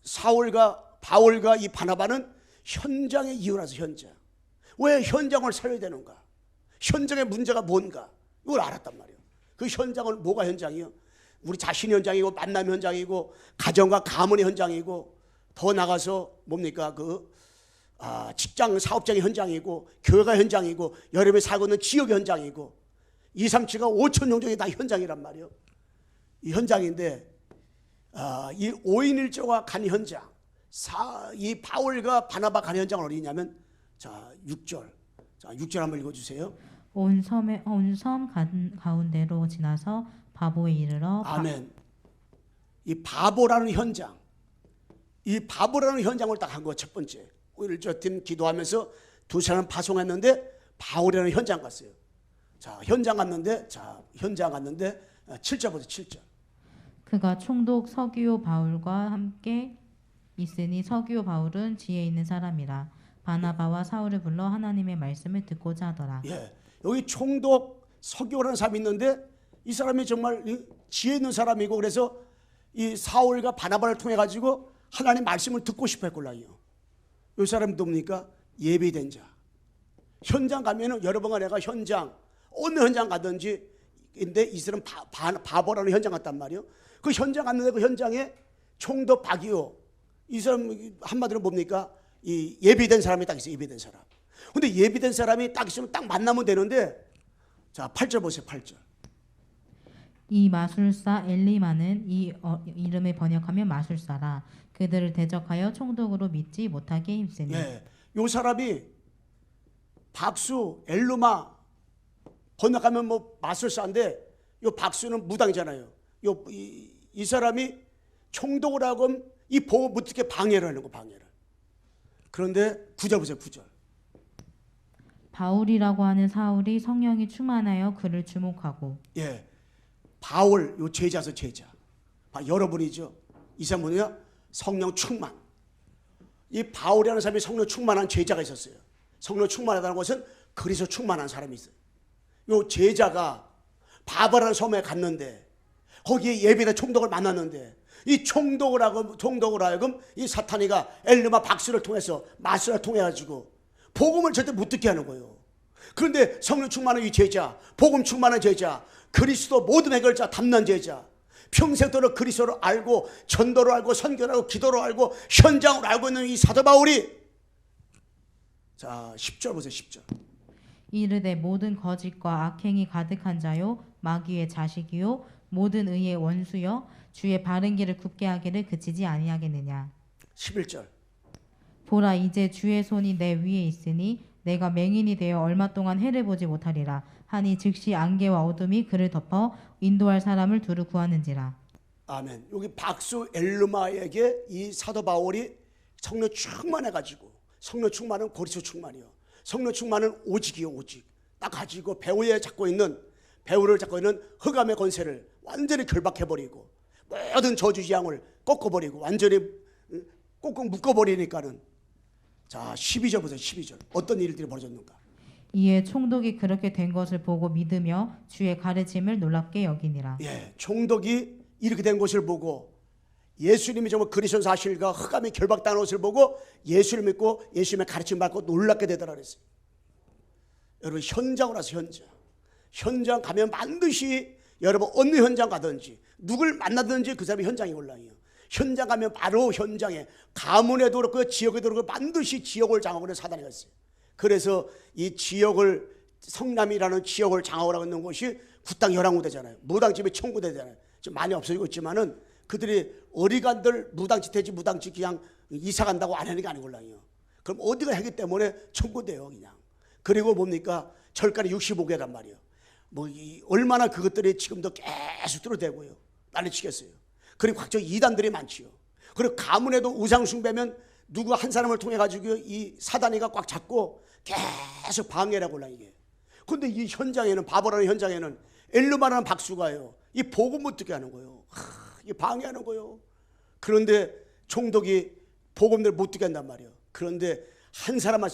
B: 사울과 바울과 이 바나바는 현장의 이유라서, 현장. 왜 현장을 살려야 되는가? 현장의 문제가 뭔가? 이걸 알았단 말이에요. 그 현장은 뭐가 현장이요? 우리 자신의 현장이고, 만남 현장이고, 가정과 가문의 현장이고, 더 나가서 뭡니까? 직장 사업장의 현장이고, 교회가 현장이고, 여러분이 살고 있는 지역의 현장이고, 2, 3, 7가 5천 종족이 다 현장이란 말이에요. 이 현장인데, 이 5인 1조가 간 현장, 이 바울과 바나바 간 현장은 어디냐면, 자, 6절. 자, 6절 한번 읽어주세요.
C: 온 섬 가운데로 지나서 바보에 이르러
B: 아멘. 이 바보라는 현장, 이 바보라는 현장을 딱 한 거 첫 번째. 오늘 저 팀 기도하면서 2 사람 파송했는데 바울이라는 현장 갔어요. 자, 현장 갔는데 7절 보세요. 7절.
C: 그가 총독 서기오 바울과 함께 있으니 서기오 바울은 지혜 있는 사람이라 바나바와 사울을 불러 하나님의 말씀을 듣고자 하더라.
B: 예, 여기 총독 서기오라는 사람이 있는데 이 사람이 정말 지혜 있는 사람이고, 그래서 이 사울과 바나바를 통해 가지고 하나님 말씀을 듣고 싶어 했걸라요. 이 사람이 뭡니까? 예비된 자. 현장 가면은 여러분과 내가 현장, 어느 현장 가든지, 근데 이 사람 바보라는 현장 갔단 말이에요. 그 현장 갔는데 그 현장에 총독 바기오, 이 사람 한마디로 뭡니까? 이 예비된 사람이 딱 있어요. 예비된 사람. 근데 예비된 사람이 딱 있으면 딱 만나면 되는데, 자, 8절 보세요. 8절.
C: 이 마술사 엘리마는 이름을 번역하면 마술사라. 그들을 대적하여 총독으로 믿지 못하게 힘쓰니.
B: 예, 요 사람이 박수, 엘루마 번역하면 뭐 마술사인데, 요 박수는 무당이잖아요. 이 사람이 총독을 하고 이 복을 못 듣게 방해를 하는 거, 방해를. 그런데 9절 보세요. 9절.
C: 바울이라고 하는 사울이 성령이 충만하여 그를 주목하고.
B: 예, 바울, 요 제자서 제자. 여러분이죠. 이 사람 뭐냐? 성령 충만. 이 바울이라는 사람이 성령 충만한 제자가 있었어요. 성령 충만하다는 것은 그리스도 충만한 사람이 있어요. 요 제자가 바바라는 섬에 갔는데, 거기에 예비된 총독을 만났는데, 이 총독을 하여금 이 사탄이가 엘르마 박수를 통해서, 마술을 통해 가지고 복음을 절대 못 듣게 하는 거예요. 그런데 성령 충만한 이 제자, 복음 충만한 제자, 그리스도 모든 해결자 담난 제자, 평생도록 그리스도를 알고 전도를 알고 선교를 알고 기도를 알고 현장을 알고 있는 이 사도 바울이 자, 10절 보세요. 10절.
C: 이르되 모든 거짓과 악행이 가득한 자요 마귀의 자식이요 모든 의의 원수여 주의 바른 길을 굽게 하기를 그치지 아니하겠느냐.
B: 11절.
C: 보라 이제 주의 손이 내 위에 있으니 내가 맹인이 되어 얼마 동안 해를 보지 못하리라 하니 즉시 안개와 어둠이 그를 덮어 인도할 사람을 두루 구하는지라.
B: 아멘. 여기 박수 엘르마에게 이 사도 바울이 성령 충만해가지고, 성령 충만은 고리스 충만이요, 성령 충만은 오직이요, 오직. 딱 가지고 배우를 잡고 있는 흑암의 권세를 완전히 결박해버리고 모든 저주지향을 꺾어버리고 완전히 꽁꽁 묶어버리니까는, 자 12절 보세요. 12절 어떤 일들이 벌어졌는가.
C: 이에 총독이 그렇게 된 것을 보고 믿으며 주의 가르침을 놀랍게 여기니라.
B: 예, 총독이 이렇게 된 것을 보고 예수님이 정말 그리스도 사실과 흑암이 결박당한 것을 보고 예수를 믿고 예수님의 가르침 받고 놀랍게 되더라 그랬어요. 여러분 현장으로 와서 현장 가면 반드시 여러분 어느 현장 가든지 누굴 만나든지 그 사람이 현장에 올라요. 현장 가면 바로 현장에 가문에도 그렇고 지역에도 그렇고 반드시 지역을 장악하고 있는 사단이 있어요. 그래서 이 지역을 성남이라는 지역을 장악하고 있는 곳이 구땅 열왕구대잖아요. 무당집이 청구대잖아요. 지금 많이 없어지고 있지만은 그들이 어리간들 무당집 그냥 이사 간다고 안 하는 게 아니걸랑요. 그럼 어디가 하기 때문에 청구돼요 그냥. 그리고 뭡니까 절간이 65개란 말이에요. 얼마나 그것들이 지금도 계속 들어대고요. 난리치겠어요. 그리고 각종 이단들이 많지요. 그리고 가문에도 우상 숭배면 누구 한 사람을 통해 가지고 이 사단이가 꽉 잡고 계속 방해라고 올라 이게. 근데 이 현장에는 바보라는 현장에는 엘르마라는 박수가요. 이 복음 못 듣게 하는 거예요. 이 방해하는 거예요. 그런데 총독이 복음들 못 듣게 한단 말이에요. 그런데 한 사람만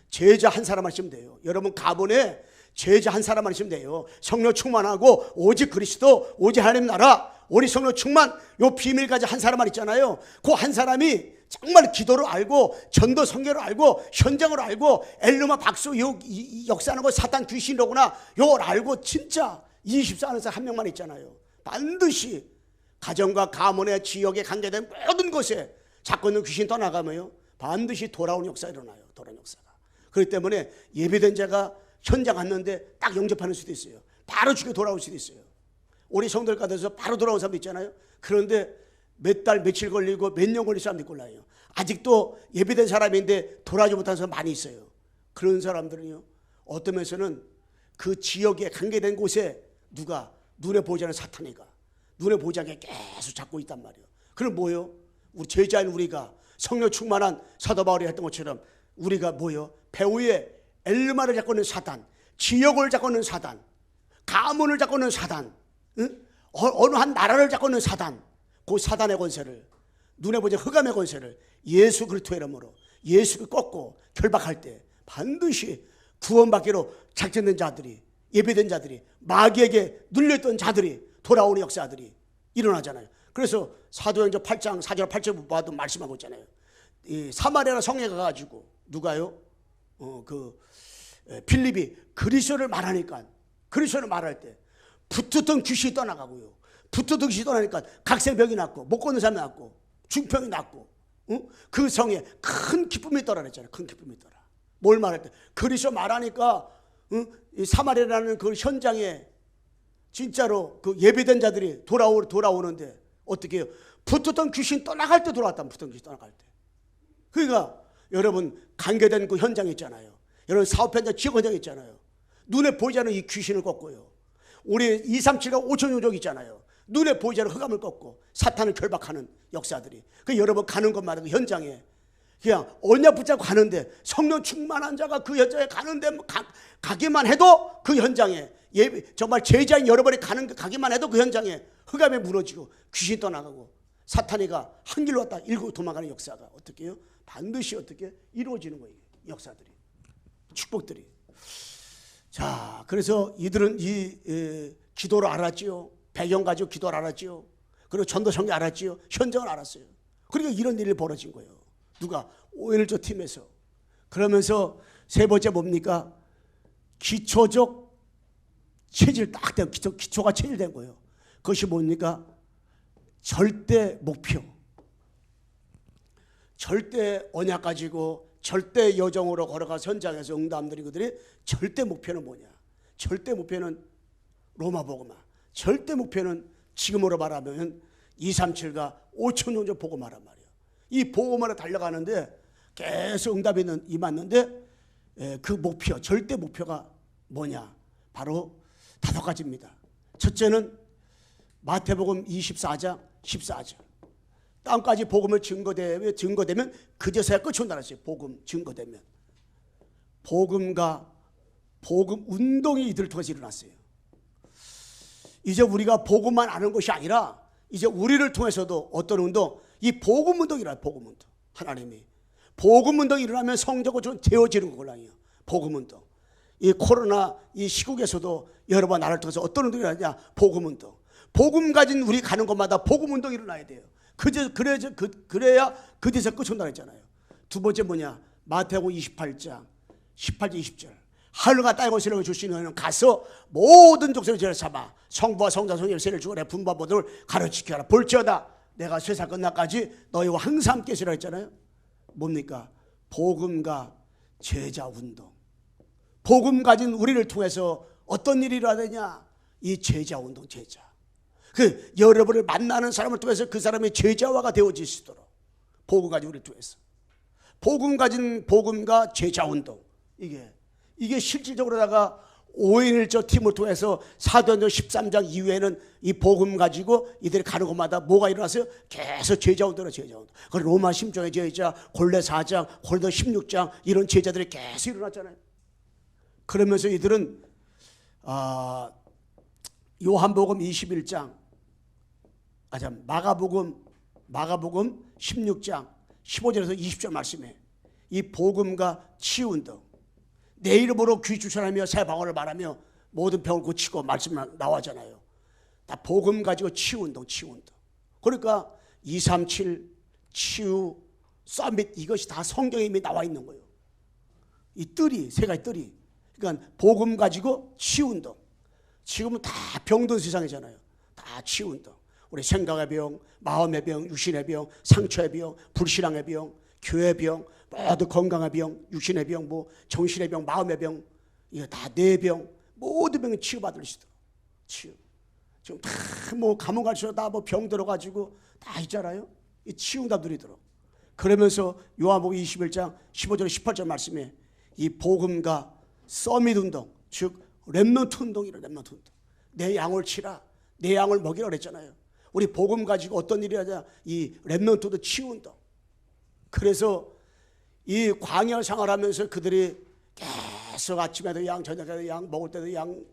B: 제자 한 사람만 있으면 돼요. 여러분 가문에 제자 한 사람만 있으면 돼요. 성령 충만하고 오직 그리스도 오직 하나님 나라 우리 성령 충만 요 비밀 가진 한 사람만 있잖아요. 그 한 사람이 정말 기도를 알고 전도 성경을 알고 현장을 알고 엘르마 박수 역사하는 거 사탄 귀신이로구나 요걸 알고 진짜 24하는 사람 한 명만 있잖아요. 반드시 가정과 가문의 지역에 관계된 모든 것에 잡고 있는 귀신 떠나가면요 반드시 돌아오는 역사가 일어나요. 돌아오는 역사가. 그렇기 때문에 예배된 자가 현장 갔는데 딱 영접하는 수도 있어요. 바로 죽여 돌아올 수도 있어요. 우리 성도들 가운데서 바로 돌아온 사람도 있잖아요. 그런데 몇 달 며칠 걸리고 몇 년 걸릴 사람도 있고 나요. 아직도 예배된 사람인데 돌아오지 못한 사람 많이 있어요. 그런 사람들은요 어떤 면에서는 그 지역에 관계된 곳에 누가 눈에 보이지 않는 사탄이가 눈에 보이지 않게 계속 잡고 있단 말이에요. 그럼 뭐예요? 우리 제자인 우리가 성령 충만한 사도 바울이 했던 것처럼 우리가 뭐예요? 배후에 엘르마를 잡고 있는 사단, 지역을 잡고 있는 사단, 가문을 잡고 있는 사단, 응? 어느 한 나라를 잡고 있는 사단, 그 사단의 권세를 눈에 보지 흑암의 권세를 예수 그리스도의 이름으로 예수를 꺾고 결박할 때 반드시 구원받기로 작정된 자들이 예배된 자들이 마귀에게 눌렸던 자들이 돌아오는 역사들이 일어나잖아요. 그래서 사도행전 8장 4절 8절 봐도 말씀하고 있잖아요. 이 사마리아 성에 가가지고 누가요? 빌립이 그리스도를 말하니까 그리스도를 말할 때 붙었던 귀신이 떠나가고요. 붙었던 귀신이 떠나니까 각생병이 낫고 못 걷는 사람이 낫고 중병이 낫고 그 성에 큰 기쁨이 있더라 그랬잖아요. 큰 기쁨이 있더라. 뭘 말할 때 그리스도 말하니까 이 사마리아라는 그 현장에 진짜로 그 예배된 자들이 돌아오는데 어떻게 해요? 붙었던 귀신 떠나갈 때 돌아왔다. 붙었던 귀신 떠나갈 때. 그러니까 여러분 관계된 그 현장 있잖아요. 여러분 사업 현장, 지역 현장 있잖아요. 눈에 보이지 않는 이 귀신을 꺾고요. 우리 237과 5천 요족 있잖아요. 눈에 보이지 않는 흑암을 꺾고 사탄을 결박하는 역사들이. 그 여러분 가는 것마다 그 현장에 그냥 언약 붙잡고 가는데 성령 충만한 자가 그 현장에 가는데 가기만 해도 그 현장에 정말 제자인 여러분이 가기만 해도 그 현장에 흑암에 무너지고 귀신 떠나가고 사탄이가 한 길로 왔다 일곱 도망가는 역사가 어떻게 해요? 반드시 어떻게 이루어지는 거예요. 역사들이 축복들이. 자 그래서 이들은 이 기도를 알았지요. 배경 가지고 기도를 알았지요. 그리고 전도 성경 알았지요. 현장을 알았어요. 그러니까 이런 일이 벌어진 거예요. 누가 오일조 팀에서. 그러면서 세 번째 뭡니까? 기초적 체질 딱 된 기초가 체질된 거예요. 그것이 뭡니까? 절대 목표. 절대 언약 가지고 절대 여정으로 걸어가 현장에서 응답들이 그들이 절대 목표는 뭐냐? 절대 목표는 로마복음화. 절대 목표는 지금으로 말하면 237과 5천 종족 복음화란 말이에요. 이 복음화로 달려가는데 계속 응답이 임했는데 그 목표, 절대 목표가 뭐냐? 바로 5가지입니다. 첫째는 마태복음 24장 14절. 땅까지 복음을 증거되면 그제서야 끝이 온다는 것이에요. 복음 증거되면. 복음과 복음 운동이 이들을 통해서 일어났어요. 이제 우리가 복음만 아는 것이 아니라 이제 우리를 통해서도 어떤 운동, 이 복음 운동이라 복음 운동. 하나님이 복음 운동이 일어나면 성적으로 좀 되어지는 거거든요. 복음 운동. 이 코로나 이 시국에서도 여러분 나를 통해서 어떤 운동이 일어나냐? 복음 운동. 복음 가진 우리 가는 곳마다 복음 운동이 일어나야 돼요. 그래야 그 뒤에서 끝이 온다 그랬잖아요. 두 번째 뭐냐? 마태복음 28장 18절 20절. 하늘과 땅의 것을 주신 너희는 가서 모든 족속을 죄를 삼아 성부와 성자 성령의 세를 주고 내 분부와 모든 걸 가르치게 하라. 볼지어다 내가 세상 끝날까지 너희와 항상 함께 있으라 했잖아요. 뭡니까? 복음과 제자 운동. 복음 가진 우리를 통해서 어떤 일이 일어나느냐? 이 제자 운동, 제자. 그 여러분을 만나는 사람을 통해서 그 사람의 제자화가 되어지시도록 복음 가진 우리를 통해서 복음 가진 복음과 제자 운동. 이게 실질적으로다가 5인 1조 팀을 통해서 사도행전 13장 이후에는 이 복음 가지고 이들이 가는 곳마다 뭐가 일어났어요? 계속 제자 운동으로 제자 운동. 그 로마 10장의 제자, 골래 4장, 골도 16장 이런 제자들이 계속 일어났잖아요. 그러면서 이들은 요한복음 21장, 마가복음 16장 15절에서 20절 말씀에 이 복음과 치유운동, 내 이름으로 귀 주천하며 새 방언을 말하며 모든 병을 고치고 말씀 나와잖아요. 다 복음 가지고 치유운동. 그러니까 237 치유 서밋 이것이 다 성경에 이미 나와 있는 거예요. 이 뜰이 세 가지 뜰이. 그러니까 복음 가지고 치유운동. 지금은 다 병든 세상이잖아요. 다 치유운동. 우리 생각의 병, 마음의 병, 육신의 병, 상처의 병, 불신앙의 병, 교회의 병, 모두 건강의 병, 육신의 병, 뭐 정신의 병, 마음의 병, 이거 다 내 병, 모든 병이 치유받을 수 있도록 치유. 지금 다 뭐 가문 갈수록 다 뭐 병 들어가지고 다 있잖아요. 이 치유응답 누리도록. 그러면서 요한복음 21장 15절 18절 말씀에 이 복음과 서밋 운동, 즉 렘넌트 운동이라 렘넌트 운동. 내 양을 치라, 내 양을 먹이라 그랬잖아요. 우리 복음 가지고 어떤 일이 하냐? 이 렘넌트도 치유 운동. 그래서 이 광야 생활하면서 그들이 계속 아침에도 양, 저녁에도 양, 먹을 때도 양,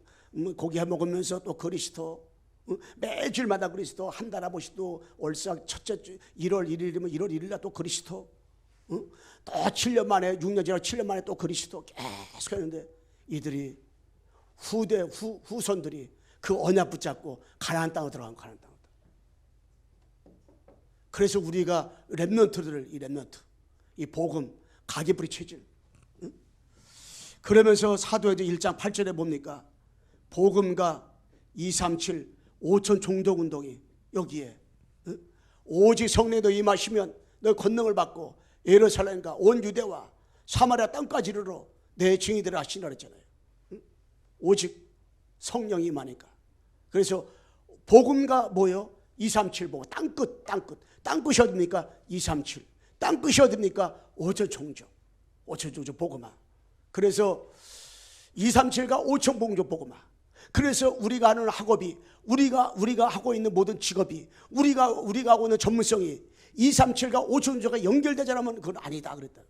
B: 고기 해 먹으면서 또 그리스도, 매주일마다 그리스도, 한 달 한 번씩 또 월삭 첫째 주 1월 1일이면 1월 1일 날 또 그리스도, 또 7년 만에 6년 지나 7년 만에 또 그리스도 계속 했는데 이들이 후손들이 그 언약 붙잡고 가나안 땅으로 들어간 가나안 땅으로. 그래서 우리가 렘넌트들을 이 렘넌트, 이 복음 가계뿌리 체질. 그러면서 사도행전 1장 8절에 뭡니까? 복음과 237 5천 종족 운동이 여기에 오직 성령도 임하시면 너 권능을 받고 예루살렘과 온 유대와 사마리아 땅까지 이르러 내 증인들을 하시라 그랬잖아요. 오직 성령이 임하니까. 그래서 복음과 뭐요? 237 보고 땅끝 땅끝이 어딥니까? 237 땅끝이 어딥니까? 5천 종족 복음화. 그래서 237과 5천 종족 복음화. 그래서 우리가 하는 학업이 우리가 하고 있는 모든 직업이 우리가 하고 있는 전문성이 237과 5천 종족과 연결되자면 그건 아니다 그랬다.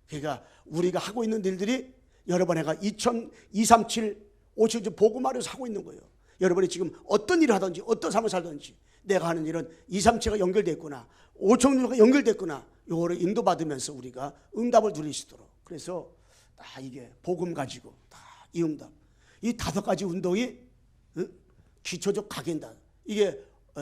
B: 그러니까 우리가 하고 있는 일들이 여러분 내가 237 5천 종족 복음화를 하고 있는 거예요. 여러분이 지금 어떤 일을 하든지 어떤 삶을 살든지 내가 하는 일은 237과 연결됐구나, 5천 종족과 연결됐구나, 요거를 인도받으면서 우리가 응답을 누릴 수 있도록. 그래서 다 이게 복음 가지고 다 이 응답, 이 5가지 운동이 기초적 각인다. 이게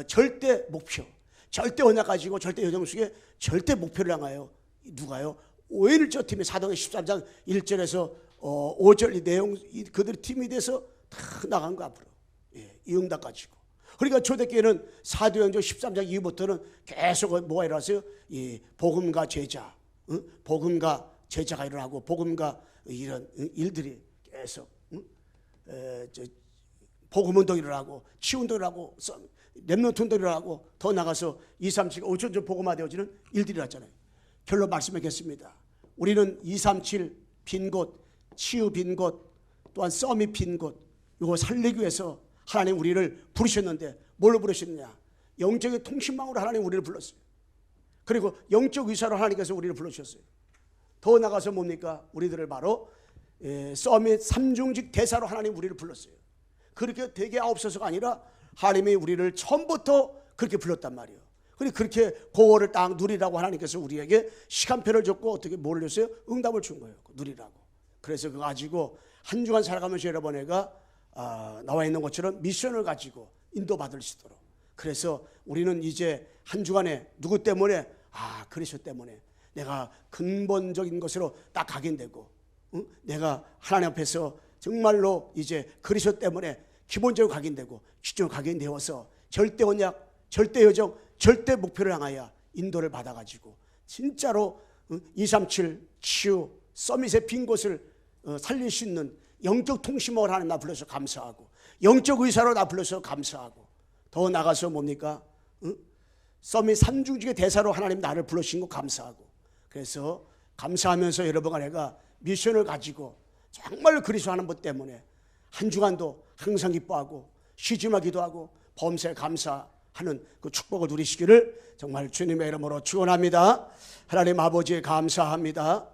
B: 절대 목표, 절대 언약 가지고 절대 여정 속에 절대 목표를 향하여 누가요? 5인 1조 팀의 사도행전 13장 1절에서 5절 이 내용 그들의 팀이 돼서 다 나간 거 앞으로. 이 응답 가지고. 그러니까 초대교회는 사도행전 13장 이후부터는 계속 뭐가 일어났어요? 이 복음과 제자, 복음과 제자가 일어나고 복음과 이런 일들이 계속 복음운동이 일어나고 치유운동이 일어나고 렘넌트운동이 일어나고 더 나가서 237 5천전 복음화되어지는 일들이 일어났잖아요. 결론 말씀하겠습니다. 우리는 237 빈 곳, 치유 빈 곳, 또한 썸이 빈 곳, 이거 살리기 위해서 하나님 우리를 부르셨는데 뭘로 부르셨느냐? 영적인 통신망으로 하나님 우리를 불렀어요. 그리고 영적 의사로 하나님께서 우리를 불러주셨어요. 더 나가서 뭡니까? 우리들을 바로 썸의 삼중직 대사로 하나님 우리를 불렀어요. 그렇게 되게 없어서가 아니라 하나님이 우리를 처음부터 그렇게 불렀단 말이에요. 그리고 그렇게 고월을 딱 누리라고 하나님께서 우리에게 시간표를 줬고 어떻게 뭘 줬어요? 응답을 준 거예요. 누리라고. 그래서 그거 가지고 한 주간 살아가면서 여러분에가 나와 있는 것처럼 미션을 가지고 인도받을 수 있도록. 그래서 우리는 이제 한 주간에 누구 때문에? 그리스도 때문에 내가 근본적인 것으로 딱 각인되고, 내가 하나님 앞에서 정말로 이제 그리스도 때문에 기본적으로 각인되고 기존으로 각인되어서 절대 언약, 절대 여정, 절대 목표를 향하여 인도를 받아가지고 진짜로 237 치유 서밋의 빈 곳을 살릴 수 있는 영적 통신망을 하나님 나 불러서 감사하고, 영적 의사로 나 불러서 감사하고, 더 나가서 뭡니까? 서밋 삼중직의 대사로 하나님 나를 불러주신 거 감사하고, 그래서 감사하면서 여러분과 내가 미션을 가지고 정말 그리스도 하는 것 때문에 한 주간도 항상 기뻐하고 쉬지 마 기도하고 범사에 감사하는 그 축복을 누리시기를 정말 주님의 이름으로 축원합니다. 하나님 아버지 감사합니다.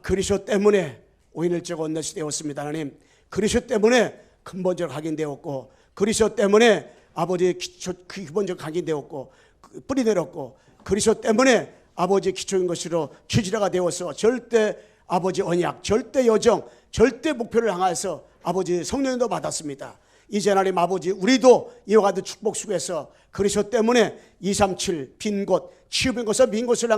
B: 그리스도 때문에 오인일제가 온넷이 되었습니다. 하나님 그리스도 때문에 근본적으로 각인되었고, 그리스도 때문에 아버지의 기본적으로 각인되었고 뿌리 내렸고, 그리스도 때문에 아버지의 기초인 것으로 기지라가 되어서 절대 아버지 언약, 절대 여정, 절대 목표를 향해서 아버지 성령님도 받았습니다. 이제 하나님 아버지 우리도 이와 같은 축복 속에서 그리스도 때문에 237 빈 곳, 치유빈 곳을 빈 곳을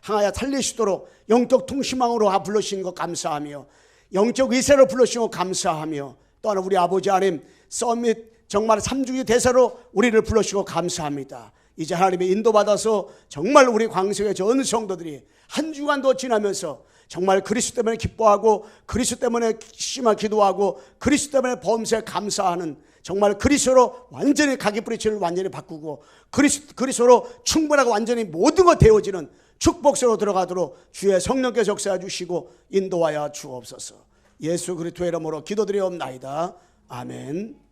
B: 향하여 달리시도록 영적 통신망으로 불러주신 것 감사하며, 영적 의사로 불러주신 것 감사하며, 또한 우리 아버지 하나님 서밋 정말 삼중의 대사로 우리를 불러주시고 감사합니다. 이제 하나님의 인도받아서 정말 우리 광석의 전 성도들이 한 주간 더 지나면서 정말 그리스도 때문에 기뻐하고, 그리스도 때문에 심한 기도하고, 그리스도 때문에 범사에 감사하는, 정말 그리스도로 완전히 가기 뿌리치를 완전히 바꾸고 그리스도로 충분하고 완전히 모든 것 되어지는 축복으로 들어가도록 주의 성령께서 역사해 주시고 인도하여 주옵소서. 예수 그리스도의 이름으로 기도드리옵나이다. 아멘.